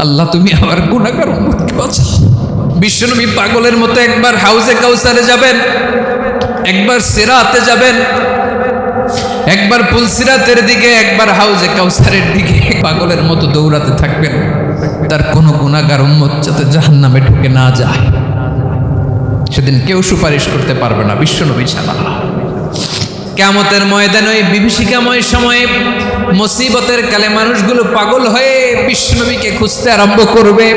আল্লাহ তুমি আমার গুনাহগার উম্মতকে বাঁচাও। বিশ্বনবী পাগলের মতো একবার হাউজে কাউসারে যাবেন, একবার সিরাতে যাবেন, একবার পুলসিরাতের দিকে, একবার হাউজে কাউসারের দিকে পাগলের মতো দৌড়াতে থাকবেন। তার কোনো গুনাহগার উম্মত যাতে জাহান্নামে ঢুকে না যায়। সেদিন কেউ সুপারিশ করতে পারবে না বিশ্বনবী ছাড়া। কিয়ামতের ময়দানে ওই বিভীষিকাময় সময়ে মুসিবতের কালে মানুষগুলো পাগল হয়ে বিশ্বনবীকে খুঁজতে আরম্ভ করবে।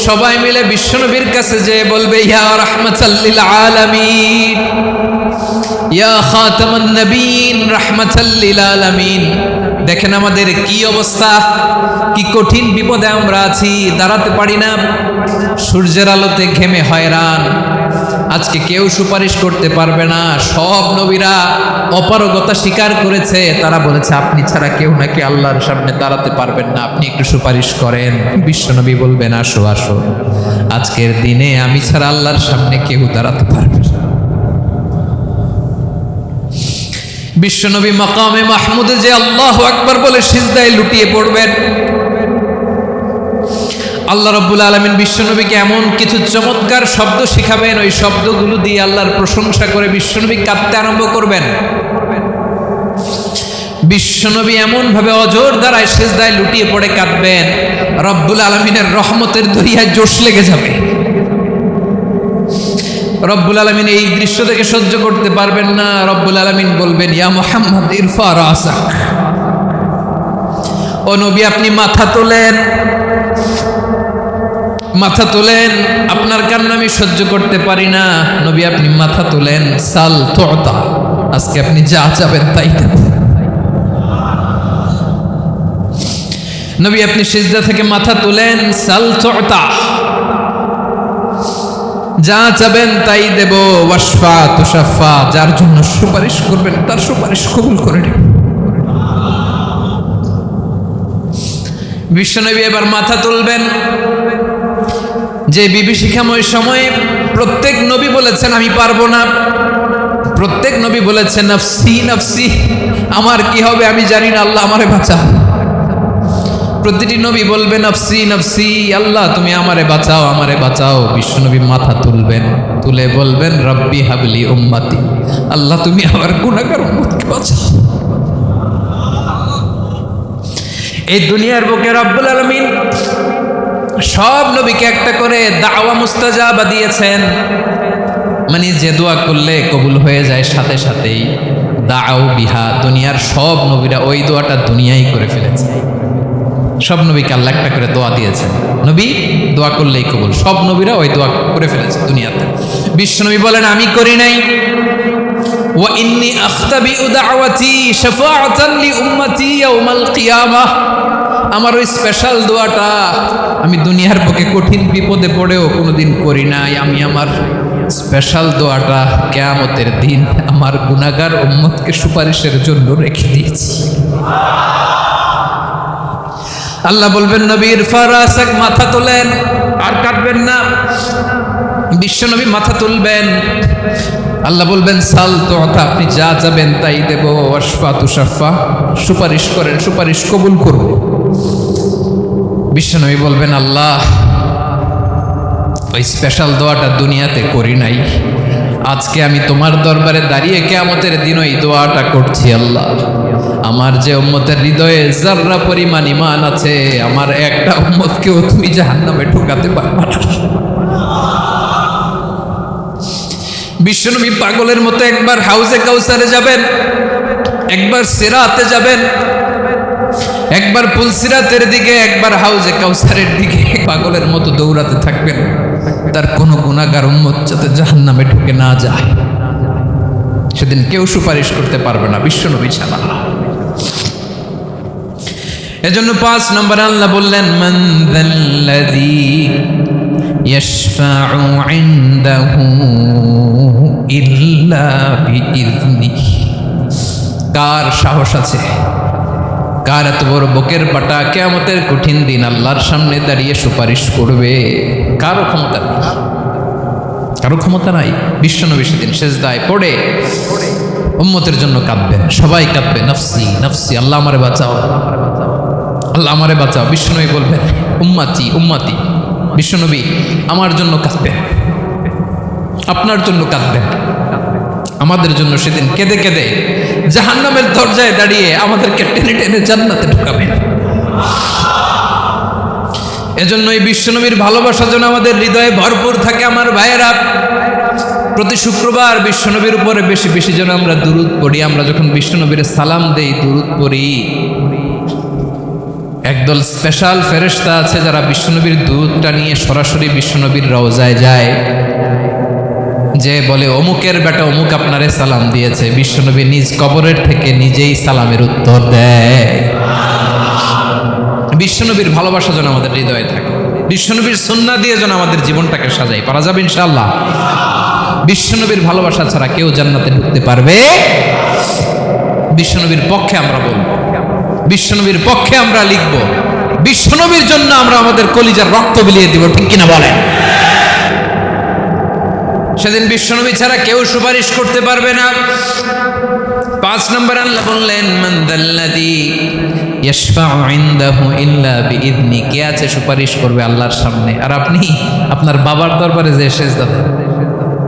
সবাই মিলে বিশ্বনবীর কাছে যেয়ে বলবে, ইয়া রাহমাতাল লিল আলামিন, ইয়া খাতামান নবীন, রাহমাতাল লিল আলামিন। দেখেন আমাদের কি অবস্থা, কি কঠিন বিপদে আমরা আছি, দাঁড়াতে পারি না, সূর্যের আলোতে ঘেমে হয়রান। আজকে কেউ সুপারিশ করতে পারবে না। সব নবীরা অপারগতা স্বীকার করেছে, তারা বলেছে আপনি ছাড়া কেউ নাকি আল্লাহর সামনে দাঁড়াতে পারবেন না, আপনি একটু সুপারিশ করেন। বিশ্বনবী বলবেন, আসো আসো, আজকের দিনে আমি ছাড়া আল্লাহর সামনে কেউ দাঁড়াতে পারবে না। বিশ্বনবী মাকামে মাহমুদে যে আল্লাহু আকবার বলে সিজদায় লুটিয়ে পড়বেন। আল্লাহ রাব্বুল আলামিন বিশ্বনবীকে এমন কিছু চমৎকার শব্দ শিখাবেন, ওই শব্দগুলো দিয়ে আল্লাহর প্রশংসা করে বিশ্বনবী কাঁদতে আরম্ভ করবেন। বিশ্বনবী এমন ভাবে অজর দ্বারায় সিজদায় লুটিয়ে পড়ে কাঁদবেন, রব্বুল আলামিনের রহমতের দরিয়ায় জোশ লেগে যাবে। রব্বুল আলামিন এই দৃশ্য থেকে সহ্য করতে পারবেন না। রব্বুল আলামিন বলবেন, ইয়া মুহাম্মদ ইরফা রাসাক, ও নবী আপনি মাথা তোলেন, মাথা তোলেন, আপনার কান্না আমি সহ্য করতে পারি না। নবী আপনি মাথা তোলেন, সাল তুতা, আজকে আপনি যা চাবেন তাই দেব। নবী আপনি সিজদা থেকে মাথা তোলেন, সাল তুতা, যা চাবেন তাই দেব। ওয়াশফা তুশাফা, যার জন্য সুপারিশ করবেন তার সুপারিশ কবুল করে নেব। বিশ্বনবী এবার মাথা তুলবেন। যে বিভীষিকাময় সময়ে প্রত্যেক নবী বলেছেন আমি পারবো না, প্রত্যেক নবী বলেছেন নফসি নফসি, আমার কি হবে আমি জানি না, আল্লাহ আমারে বাঁচাও। প্রতিটি নবী বলবেন নফসি নফসি, আল্লাহ তুমি আমারে বাঁচাও, আমারে বাঁচাও। বিশ্বনবী মাথা তুলবেন, তুলে বলবেন রব্বি হাবলি উম্মতি, আল্লাহ তুমি আমার গুনাহগার উম্মতকে বাঁচাও। এই দুনিয়ার বুকে রব্বুল আলামিন সব নবীকে একটা করে দাওয়া মুস্তাজাবা দিয়েছেন, মানে যে দোয়া করলে কবুল হয়ে যায় সাথে সাথেই। দাও বিহা, দুনিয়ার সব নবীরা ওই দোয়াটা দুনিয়ায় করে ফেলেছে। সব নবীকে আল্লাহ একটা করে দোয়া দিয়েছেন, নবী দোয়া করলেই কবুল। সব নবীরা ওই দোয়া করে ফেলেছে দুনিয়াতে। বিশ্বনবী বলেন আমি করি নাই। ওয়া ইন্নী আখতাবিউ দাওয়াতি শাফাআতান লি উম্মতি ইয়াউমাল কিয়ামাহ, আমার ওই স্পেশাল দোয়াটা আমি দুনিয়ার বুকে কঠিন বিপদে পড়েও কোনোদিন করি নাই। আমি আমার স্পেশাল দোয়াটা কিয়ামতের দিন আমার গুনাহগার উম্মতকে সুপারিশের জন্য রেখে দিয়েছি। আল্লাহ বলবেন নবী ইরফা রাসাক, মাথা তোলেন, আর কাটবেন না। বিশ্বনবী মাথা তুলবেন, আল্লাহ বলবেন সাল তুতা, আপনি যা চাবেন তাই দেব। ওয়াশফা তুশাফা, সুপারিশ করেন, সুপারিশ কবুল করব। বিশ্বনবী বলবেন আল্লাহ ওই স্পেশাল দোয়াটা দুনিয়াতে করি নাই, আজকে আমি তোমার দরবারে দাঁড়িয়ে কিয়ামতের দিন ওই দোয়াটা করছি। আল্লাহ আমার যে উম্মতের হৃদয়ে যাররা পরিমাণ ঈমান আছে, আমার একটা উম্মতকেও তুমি জাহান্নামে ঢোকাতে পারবে না। বিশ্বনবী পাগলের মতো একবার হাউজে কাউসারে যাবেন, একবার সিরাতে যাবেন, একবার পুলসিরাতের দিকে, একবার হাউজে কাউসারের দিকে পাগলের মতো দৌড়াতে থাকবেন। তার কোনো গুনাহগার উম্মত যাতে জাহান্নামে ঢুকে না যায়। সেদিন কেউ সুপারিশ করতে পারবে না বিশ্বনবী ছাড়া। এজন্য 5 নম্বরে আল্লাহ বললেন মান যাল্লাযী ইয়াশফাউ ইনদাহু ইল্লা বিইযনিহি, কার সাহস আছে, কার এত বড় বুকের পাটা কিয়ামতের কঠিন দিন আল্লাহর সামনে দাঁড়িয়ে সুপারিশ করবে? কারো ক্ষমতা নেই, কারো ক্ষমতা নাই। বিশ্বনবী সেদিন সেজদায় পড়ে উম্মতের জন্য কাঁদবেন, সবাই কাঁদবে নফসি নফসি, আল্লাহ আমারে বাঁচাও, আল্লাহ আমারে বাঁচাও। বিশ্বনবী বলবেন উম্মাতি উম্মাতি। বিশ্বনবী আমার জন্য কাঁদবেন, আপনার জন্য কাঁদবেন, আমাদের জন্য সেদিন কেঁদে কেঁদে জাহান্নামের দরজায় দাঁড়িয়ে আমাদেরকে টেনে টেনে জান্নাতে ঢুকাবেন। এজন্যই বিশ্বনবীর ভালোবাসা যেন আমাদের হৃদয়ে ভরপুর থাকে। আমার ভাইয়েরা, প্রতি শুক্রবার বিশ্বনবীর উপরে বেশি বেশি যেন আমরা দুরূদ পড়ি। আমরা যখন বিশ্বনবীর সালাম দেই, দুরূদ পড়ি, একদল স্পেশাল ফেরেশতা আছে যারা বিশ্বনবীর দুরূদটা নিয়ে সরাসরি বিশ্বনবীর রওজায় যায়, যে বলে অমুকের বেটা অমুক আপনারে সালাম দিয়েছে। বিশ্বনবী নিজ কবরের থেকে নিজেই সালামের উত্তর দেয়। বিশ্বনবীর ভালোবাসা যেন আমাদের হৃদয়ে থাকে, বিশ্বনবীর সুন্নাহ দিয়ে যেন আমাদের জীবনটাকে সাজাই। পারা যাবে ইনশাআল্লাহ। বিশ্বনবীর ভালোবাসা ছাড়া কেউ জান্নাতে ঢুকতে পারবে। বিশ্বনবীর পক্ষে আমরা বলবো, বিশ্বনবীর পক্ষে আমরা লিখব, বিশ্বনবীর জন্য আমরা আমাদের কলিজার রক্ত বিলিয়ে দিব, ঠিক কিনা বলেন? সেদিন বিশ্বনবী ছাড়া কেউ সুপারিশ করতে পারবে না। 5 নম্বর আল্লাহ বললেন মান দাল্লাযী ইয়াশফাউ ইনদাহু ইল্লা বিইذনি। কে আছে সুপারিশ করবে আল্লাহর সামনে? আর আপনি আপনার বাবার দরবারে যে সেজদা দেন,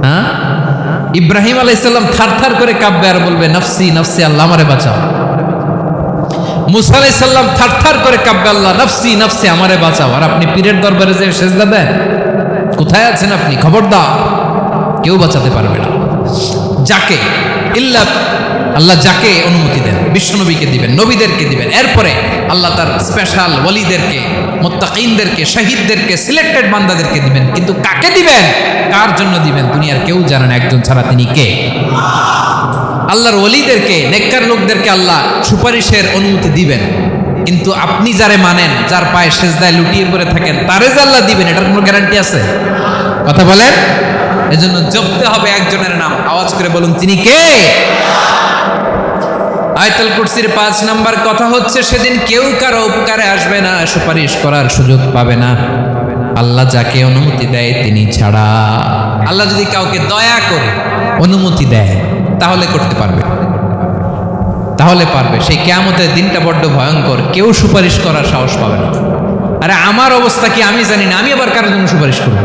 হ্যাঁ? ইব্রাহিম আলাইহিস সালাম থারথার করে কাঁপবে আর বলবে নাফসি নাফসি, আল্লাহ আমারে বাঁচাও। মুসা আলাইহিস সালাম থারথার করে কাঁপবে, আল্লাহ নাফসি নাফসি, আমারে বাঁচাও। আর আপনি পীরের দরবারে যে সেজদা দেন, কোথায় আছেন আপনি? খবরদার, কেউ বাঁচাতে পারবে না। যাকে ইল্লা আল্লাহ যাকে অনুমতি দেন, বিশ্বনবীকে দিবেন, নবীদেরকে দিবেন। এরপরে আল্লাহ তার স্পেশাল ওয়ালিদেরকে, মুত্তাকিনদেরকে, শহীদদেরকে, সিলেক্টেড বান্দাদেরকে দিবেন। কিন্তু কাকে দিবেন, কার জন্য দিবেন, দুনিয়ার কেউ জানে না একজন ছাড়া। তিনি কে? আল্লাহর ওয়ালিদেরকে, নেককার লোকদেরকে আল্লাহ সুপারিশের অনুমতি দিবেন। কিন্তু আপনি যারে মানেন, যার পায়ে সেজদায় লুটিয়ে পড়ে থাকেন, তারে যে আল্লাহ দিবেন, এটার কোনো গ্যারান্টি আছে? কথা বলেন। এজন্য জপতে হবে একজনের নাম। আওয়াজ করে বলুন, তিনি কে? আয়াতুল কুরসির 5 নাম্বার কথা হচ্ছে, সেদিন কেউ কারো উপকারে আসবে না, সুপারিশ করার সুযোগ পাবে না, আল্লাহ যাকে অনুমতি দেয় তিনি ছাড়া। আল্লাহ যদি কাউকে দয়া করে অনুমতি দেয় তাহলে করতে পারবে, তাহলে পারবে। সেই কিয়ামতের দিনটা বড্ড ভয়ঙ্কর, কেউ সুপারিশ করার সাহস পাবে না। আরে আমার অবস্থা কি আমি জানি না, আমি আবার কারোর জন্য সুপারিশ করব?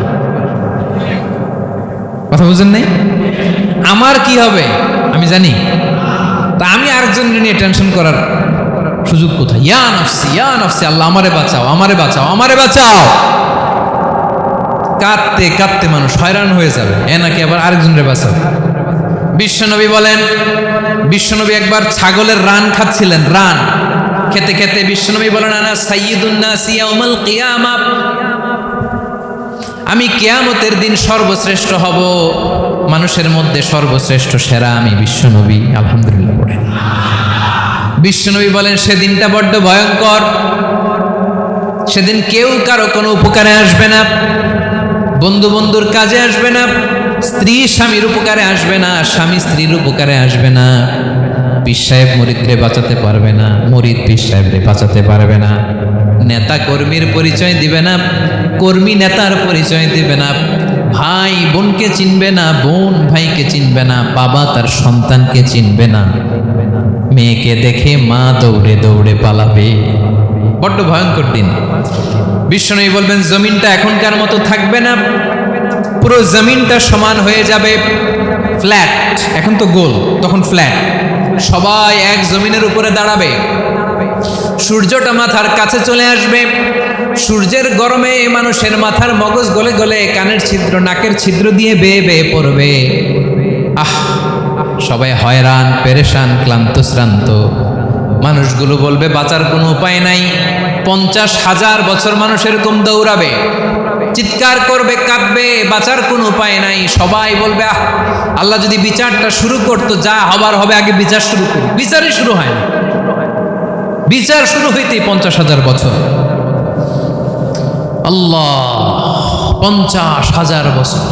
কথা বুঝেন নাই? আমার কি হবে আমি জানি, তা আমি আরেকজনকে নিয়ে টেনশন করার সুযোগ কোথায়? ইয়া নাফসি ইয়া নাফসি, আল্লাহ আমারে বাঁচাও, আমারে বাঁচাও, আমারে বাঁচাও। কাঁদতে কাঁদতে মানুষ হয়রান হয়ে যাবে, এ নাকি আবার আরেকজনের বাঁচাও। বিশ্বনবী বলেন, বিশ্বনবী একবার ছাগলের রান খাচ্ছিলেন। রান খেতে খেতে বিশ্বনবী বলেন আনা সাইয়্যিদুন নাসি ইয়াউমাল কিয়ামা, আমি কিয়ামতের দিন সর্বশ্রেষ্ঠ হব, মানুষের মধ্যে সর্বশ্রেষ্ঠ সেরা আমি বিশ্বনবী। আলহামদুলিল্লাহ পড়েন। বিশ্বনবী বলেন সেদিনটা বড্ড ভয়ঙ্কর, সেদিন কেউ কারো কোনো উপকারে আসবে না, বন্ধু বন্ধুর কাজে আসবে না, স্ত্রী স্বামীর উপকারে আসবে না, স্বামী স্ত্রীর উপকারে আসবে না, পীর সাহেব মুরিদরে বাঁচাতে পারবে না, মুরিদ পীর সাহেবরে বাঁচাতে পারবে না, নেতা কর্মীর পরিচয় দিবে না, কর্মী নেতার পরিচয় দিবে না, ভাই বোনকে চিনবে না, বোন ভাইকে চিনবে না, বাবা তার সন্তানকে চিনবে না, মেয়েকে দেখে মা দৌড়ে দৌড়ে পালাবে। বড্ড ভয়ঙ্কর দিন। বিশ্বনবী বলবেন জমিনটা এখনকার মতো থাকবে না, পুরো জমিনটা সমান হয়ে যাবে, ফ্ল্যাট। এখন তো গোল, তখন ফ্ল্যাট। সবাই এক জমিনের উপরে দাঁড়াবে, সূর্যটা মাথার কাছে চলে আসবে, সূর্যের গরমে মানুষের মাথার মগজ গলে গলে কানের ছিদ্র, নাকের ছিদ্র দিয়ে বেয়ে বেয়ে পড়বে। সবাই হয়রান, পেরেশান, ক্লান্ত শ্রান্ত। মানুষগুলো বলবে বাঁচার কোনো উপায় নাই। 50,000 বছর মানুষ এরকম দৌড়াবে, চিৎকার করবে, কাঁদবে, বাঁচার কোনো উপায় নাই। সবাই বলবে আল্লাহ যদি বিচারটা শুরু করতো, যা হবার হবে, আগে বিচার শুরু করুন। বিচারই শুরু হয় না, বিচার শুরু হইতেই 50,000 বছর। আল্লাহ, 50,000 বছর,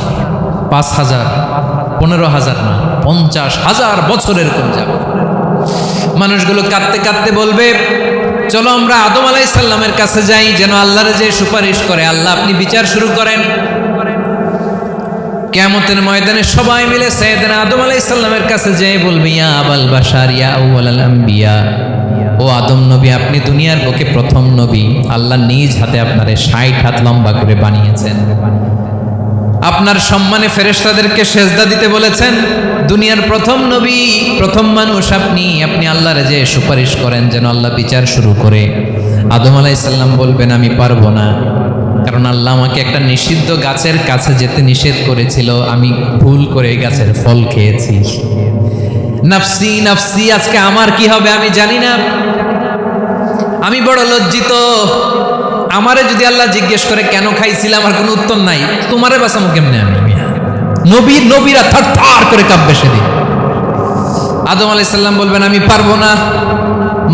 5,000, 15,000 না, 50,000 বছর এরকম যাবে। মানুষগুলো কাঁদতে কাঁদতে বলবে চলো আমরা আদম আলাইহিস সালামের কাছে যাই, যেন আল্লাহর যে সুপারিশ করে, আল্লাহ আপনি বিচার শুরু করেন। কিয়ামতের ময়দানে সবাই মিলে সাইয়েদনা আদম আলাইহিস সালামের কাছে যেয়ে বলবে ইয়া আবাল বাশার ইয়া আউয়ালাল আম্বিয়া ও আদম নবী, আপনি দুনিয়ার বুকে প্রথম নবী। আল্লাহ নিজ হাতে আপনারে 60 হাত লম্বা করে বানিয়েছেন। আপনার সম্মানে ফেরেশতাদেরকে সেজদা দিতে বলেছেন। দুনিয়ার প্রথম নবী, প্রথম মানুষ আপনি। আপনি আল্লাহর যে সুপারিশ করেন যেন আল্লাহ বিচার শুরু করে। আদম আলাইহিস সালাম বলবেন আমি পারবো না, কারণ আল্লাহ আমাকে একটা নিষিদ্ধ গাছের কাছে যেতে নিষেধ করেছিল, আমি ভুল করে এই গাছের ফল খেয়েছি। নাফসি নাফসি, আজকে আমার কি হবে আমি জানি না, আমি বড় লজ্জিত। আমারে যদি আল্লাহ জিজ্ঞেস করে কেন খাইছিলাম, আমার কোনো উত্তর নাই। তোমারে বাঁচামো কেমনে আমি? নবীরা থার থার করে কাঁপবে সেদিন। আদম আলাইহিস সালাম বলবেন আমি পারবো না,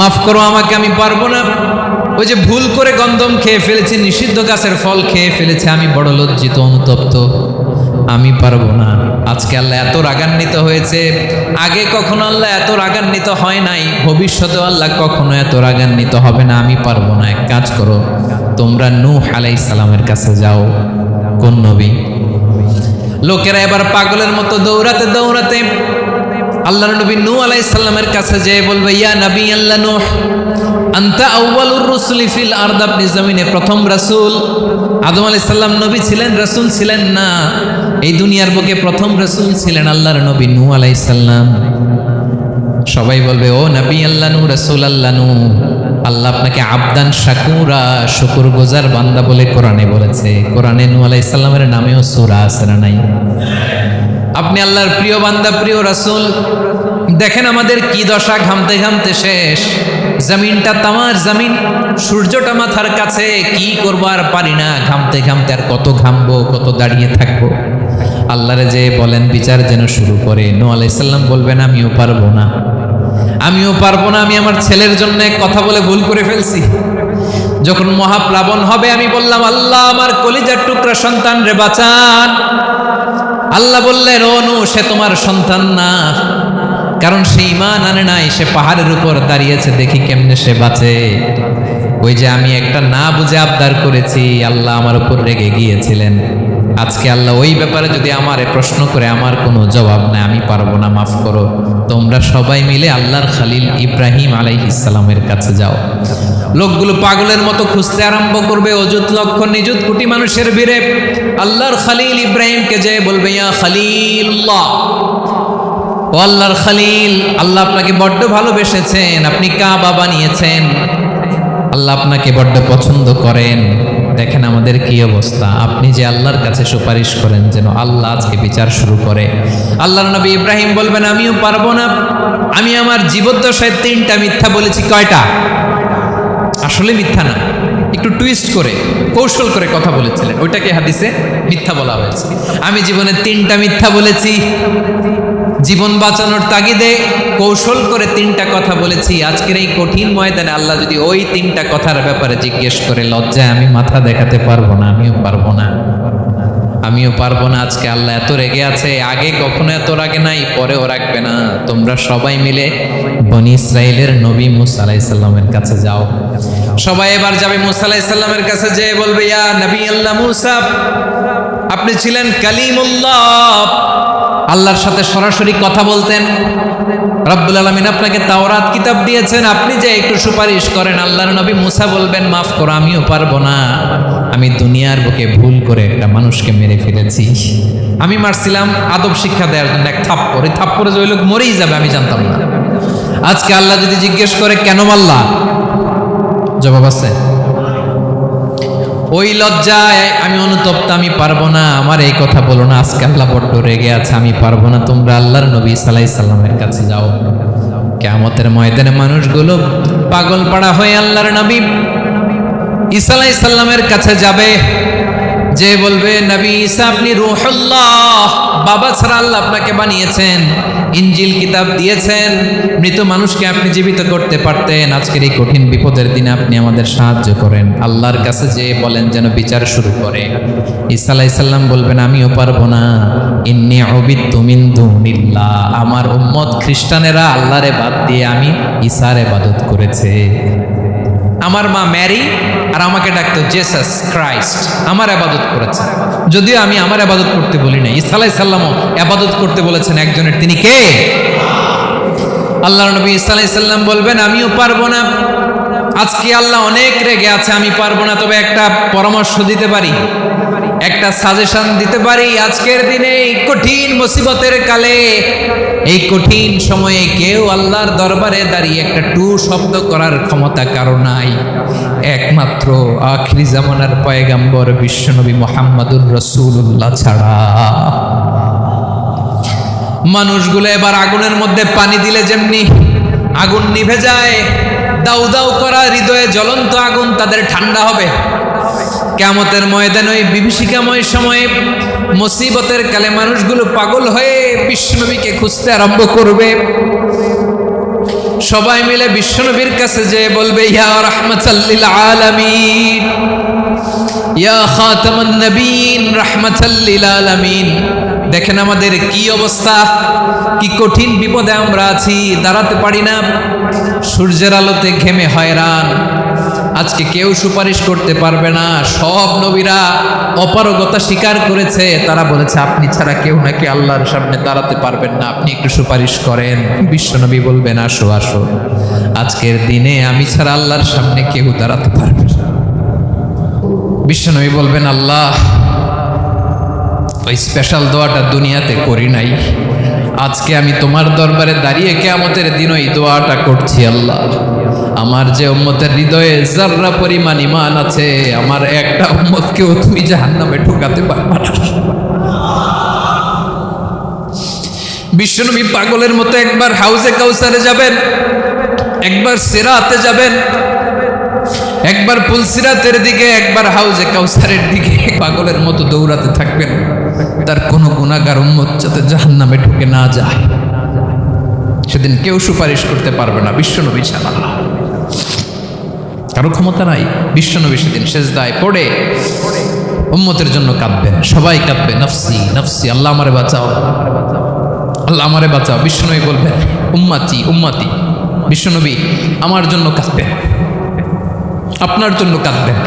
মাফ করো আমাকে, আমি পারবো না। ওই যে ভুল করে গন্ধম খেয়ে ফেলেছি, নিষিদ্ধ গাছের ফল খেয়ে ফেলেছি, আমি বড় লজ্জিত, অনুতপ্ত, আমি পারবো না। আজকে আল্লাহ এত রাগান্বিত হয়েছে, আগে কখনো আল্লাহ এত রাগান্বিত হয় নাই, ভবিষ্যতেও আল্লাহ কখনো এত রাগান্বিত হবে না। আমি পারবো না। এক কাজ করো, তোমরা নূহ আলাইহিস সালামের কাছে যাও। কোন নবী? লোকেরা এবার পাগলের মতো দৌড়াতে দৌড়াতে আল্লাহর নবী নূহ আলাইহিস সালামের কাছে যেয়ে বলবে ইয়া নবী আল্লাহ নূহ, আনতা আউয়ালুর রুসুলি ফিল আরদ, আপনি জমিনে প্রথম রাসূল। আদম আলাইহিস সালাম নবী ছিলেন, রাসূল ছিলেন না। এই দুনিয়ার বুকে প্রথম রাসূল ছিলেন আল্লাহর নবী নূহ আলাইহিস সালাম। সবাই বলবে ও নবী আল্লাহ নূহ, রাসূল আল্লাহ নূহ, আল্লাহ আপনাকে আবদান শাকুরা, শুকরগুজার বান্দা বলে কোরআনে বলেছে। কোরআনে নূহ আলাইহিস সালামের নামেও সূরা আছে না নাই? আপনি আল্লাহর প্রিয় বান্দা, প্রিয় রাসূল। দেখেন আমাদের কি দশা, ঘামতে ঘামতে শেষ। জমিনটা তামার জমিন, সূর্যটা মাথার কাছে, কি করবো আর পারি না, ঘামতে ঘামতে আর কত ঘামবো, কত দাঁড়িয়ে থাকবো। আল্লাহরে যে বলেন বিচার যেন শুরু করে। নূহ আলাইহিস সালাম বলবেন আমিও পারবো না, আমিও পারবো না। আমি আমার ছেলের জন্য এক কথা বলে ভুল করে ফেলছি। যখন মহাপ্লাবন হবে আমি বললাম আল্লাহ আমার কলিজার টুকরা সন্তান রে বাঁচান। আল্লাহ বললেন ও নূহ, সে তোমার সন্তান না, কারণ সে ঈমান আনে নাই, সে পাহাড়ের উপর দাঁড়িয়েছে, দেখি কেমনে সে বাঁচে। ওই যে আমি একটা না বুঝে আবদার করেছি, আল্লাহ আমার উপর রেগে গিয়েছিলেন। আজকে আল্লাহ ওই ব্যাপারে যদি আমারে প্রশ্ন করে, আমার কোনো জবাব নাই, আমি পারবো না, মাফ করো। তোমরা সবাই মিলে আল্লাহর খালিল ইব্রাহিম আলাইহিস সালামের কাছে যাও। লোকগুলো পাগলের মতো খুঁজতে আরম্ভ করবে, অযুত লক্ষ নিযুত কোটি মানুষের ভিড়ে আল্লাহর খালিল ইব্রাহিমকে যে বলবে ইয়া খালিলুল্লাহ, ও আল্লাহর খালিল, আল্লাহ আপনাকে বড্ড ভালোবেসেছেন, আপনি কাবা বানিয়েছেন, আল্লাহ আপনাকে বড্ড পছন্দ করেন। দেখেন আমাদের কি অবস্থা। আপনি যে আল্লাহর কাছে সুপারিশ করেন যেন আল্লাহ আজকে বিচার শুরু করে। আল্লাহর নবী ইব্রাহিম বলবেন আমিও পারবো না, আমি আমার জীবদ্দশায় 3টা মিথ্যা বলেছি। কয়টা? আসলে মিথ্যা না, একটু টুইস্ট করে কৌশল করে কথা বলেছিলেন, ওইটাকে হাদিসে মিথ্যা বলা হয়েছে। আমি জীবনে 3টা মিথ্যা বলেছি, জীবন বাঁচানোর তাগিদে কৌশল করে 3টা কথা বলেছি। আজকের এই কঠিন ময়দানে আল্লাহ যদি ওই 3টা কথার ব্যাপারে জিজ্ঞেস করে, লজ্জায় আমি মাথা দেখাতে পারবো না, আমিও পারবো না, আমিও পারবো না। আজকে আল্লাহ এত রেগে আছে, আগে কখনো এত রাগে নাই, পরেও রাখবে না। তোমরা সবাই মিলে বনি ইসরাইলের নবী মূসা আলাইহিস সালামের কাছে যাও। সবাই এবার যাবে মূসা আলাইহিস সালামের কাছে, যেয়ে বলবে ইয়া নবী আল্লাহ মূসা, আপনি ছিলেন কালিমুল্লাহ, আল্লাহর সাথে সরাসরি কথা বলতেন। রব্বুল আলামিন আপনাকে তাওরাত কিতাব দিয়েছেন, আপনি যে একটু সুপারিশ করেন। আল্লাহর নবী মূসা বলবেন মাফ করো, আমিও পারবো না, আমি দুনিয়ার বুকে ভুল করে একটা মানুষকে মেরে ফেলেছি। আমি মারছিলাম আদব শিক্ষা দেওয়ার জন্য এক থাপ্পড়, এই থাপ্পড়ে যে ওই লোক মরেই যাবে আমি জানতাম না। আজকে আল্লাহ যদি জিজ্ঞেস করে কেন মারলা, জবাব আছে? ওই লজ্জায় আমি অনুতপ্ত, আমি পারবো না, আমার এই কথা বলো না। আজকে আল্লাহ বড্ড রেগে আছে, আমি পারবো না। তোমরা আল্লাহর নবী ঈসা আলাইহিস সালামের কাছে যাও। কিয়ামতের ময়দানে মানুষগুলো পাগল পাড়া হয়ে আল্লাহর নবী ঈসা আলাইহিস সালামের কাছে যাবে, যে বলবে নবী ঈসা আপনি রূহুল্লাহ, বাবা ছাড়া আল্লাহ আপনাকে বানিয়েছেন, ইনজিল কিতাব দিয়েছেন, মৃত মানুষকে আপনি জীবিত করতে পারতেন। আজকের এই কঠিন বিপদের দিনে আপনি আমাদের সাহায্য করেন। আল্লাহর কাছে যে বলেন যেন বিচার শুরু করে। ঈসা আলাইহিস সালাম বলবেন আমিও পারবো না, ইন্নী উবিদতু মিন দুনিল্লাহ, আমার উম্মত খ্রিস্টানেরা আল্লাহরে বাদ দিয়ে আমি ঈসার ইবাদত করেছে। আমার মা ম্যারি আর আমাকে ডাকতো জেসাস ক্রাইস্ট, আমার ইবাদত করেছে, যদিও আমি আমার ইবাদত করতে বলি না। ঈসা আলাইহিস সালামও ইবাদত করতে বলেছেন একজনের, তিনি কে? আল্লাহ নবী সাল্লাল্লাহু আলাইহি সাল্লাম বলবেন আমিও পারবো না, আজকে আল্লাহ অনেক রেগে আছে, আমি পারবো না, তবে একটা পরামর্শ দিতে পারি, একটা সাজেশন দিতে পারি। আজকের দিনে এই কঠিন মুসিবতের কালে, এই কঠিন সময়ে কেউ আল্লাহর দরবারে দাঁড়িয়ে একটা টু শব্দ করার ক্ষমতা কারো নাই, একমাত্র আখিরি জামানার পয়গাম্বর বিশ্বনবী মুহাম্মদুর রাসূলুল্লাহ ছাড়া। মানুষগুলো এবার আগুনের মধ্যে পানি দিলে যেমনি আগুন নিভে যায়, দাউ দাউ করা হৃদয়ে জ্বলন্ত আগুন তাদের ঠান্ডা হবে। কিয়ামতের ময়দানে ওই বিভীষিকাময় সময়ে মুসিবতের কালে মানুষগুলো পাগল হয়ে বিশ্বনবীকে খুঁজতে আরম্ভ করবে। সবাই মিলে বিশ্বনবীর কাছে যেয়ে বলবে ইয়া রাহমাতাল লিল আলামিন, ইয়া খাতামান নবীন, রাহমাতাল লিল আলামিন। দেখেন আমাদের কি অবস্থা, কি কঠিন বিপদে আমরা আছি, দাঁড়াতে পারি না, সূর্যের আলোতে ঘেমে হয়রান। আজকে কেউ সুপারিশ করতে পারবে না, সব নবীরা অপারগতা স্বীকার করেছে, তারা বলেছে আপনি ছাড়া কেউ নাকি আল্লাহর সামনে দাঁড়াতে পারবেন না, আপনি একটু সুপারিশ করেন। বিশ্বনবী বলবেন আসো আসো, আজকের দিনে আমি ছাড়া আল্লাহর সামনে কেউ দাঁড়াতে পারবে না। বিশ্বনবী বলবেন আল্লাহ ওই স্পেশাল দোয়াটা দুনিয়াতে করি নাই, আজকে আমি তোমার দরবারে দাঁড়িয়ে কিয়ামতের দিন ওই দোয়াটা করছি। আল্লাহ আমার যে উম্মতের হৃদয়ে যাররা পরিমাণ ঈমান আছে, আমার একটা উম্মতকেও তুমি জাহান্নামে ঢোকাতে পারবে না। বিশ্বনবী পাগলের মতো একবার হাউজে কাউসারে যাবেন, একবার সিরাতে যাবেন, একবার পুলসিরাতের দিকে, একবার হাউজে কাউসারের দিকে পাগলের মতো দৌড়াতে থাকবেন, তার কোনো গুনাহগার উম্মত যাতে জাহান্নামে ঢুকে না যায়। সেদিন কেউ সুপারিশ করতে পারবে না বিশ্বনবী ছাড়া, কারো ক্ষমতা নাই। বিশ্বনবী সেদিন সেজদায় পড়ে উম্মতের জন্য কাঁদবেন, সবাই কাঁদবে নফসি নফসি, আল্লাহ আমারে বাঁচাও, আল্লাহ আমারে বাঁচাও। বিশ্বনবী বলবেন উম্মতি উম্মতি, বিশ্বনবী আমার জন্য কাঁদবেন, আপনার জন্য কাঁদবেন,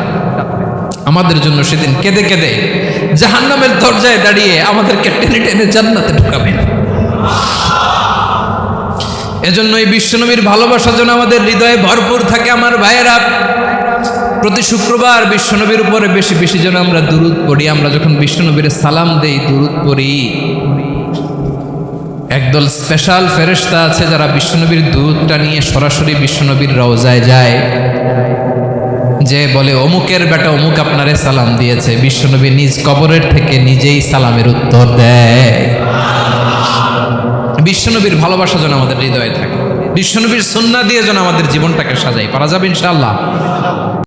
আমাদের জন্য সেদিন কেঁদে কেঁদে জাহান্নামের দরজায় দাঁড়িয়ে আমাদেরকে টেনে টেনে জান্নাতে ঢুকাবেন। এজন্য এই বিশ্বনবীর ভালোবাসা যেন আমাদের হৃদয়ে ভরপুর থাকে। আমার ভাইয়েরা, প্রতি শুক্রবার বিশ্বনবীর উপরে বেশি বেশি যেন আমরা দুরূদ পড়ি। আমরা যখন বিশ্বনবীর সালাম দেই, দুরূদ পড়ি, একদল স্পেশাল ফেরেশতা আছে যারা বিশ্বনবীর দুরূদটা নিয়ে সরাসরি বিশ্বনবীর রওজায় যায়, যে বলে অমুকের বেটা অমুক আপনারে সালাম দিয়েছে। বিশ্বনবী নিজ কবরের থেকে নিজেই সালামের উত্তর দেয়। বিশ্বনবীর ভালোবাসা যেন আমাদের হৃদয়ে থাকে, বিশ্বনবীর সুন্নাহ দিয়ে যেন আমাদের জীবনটাকে সাজাই। পারা যাবে ইনশাআল্লাহ।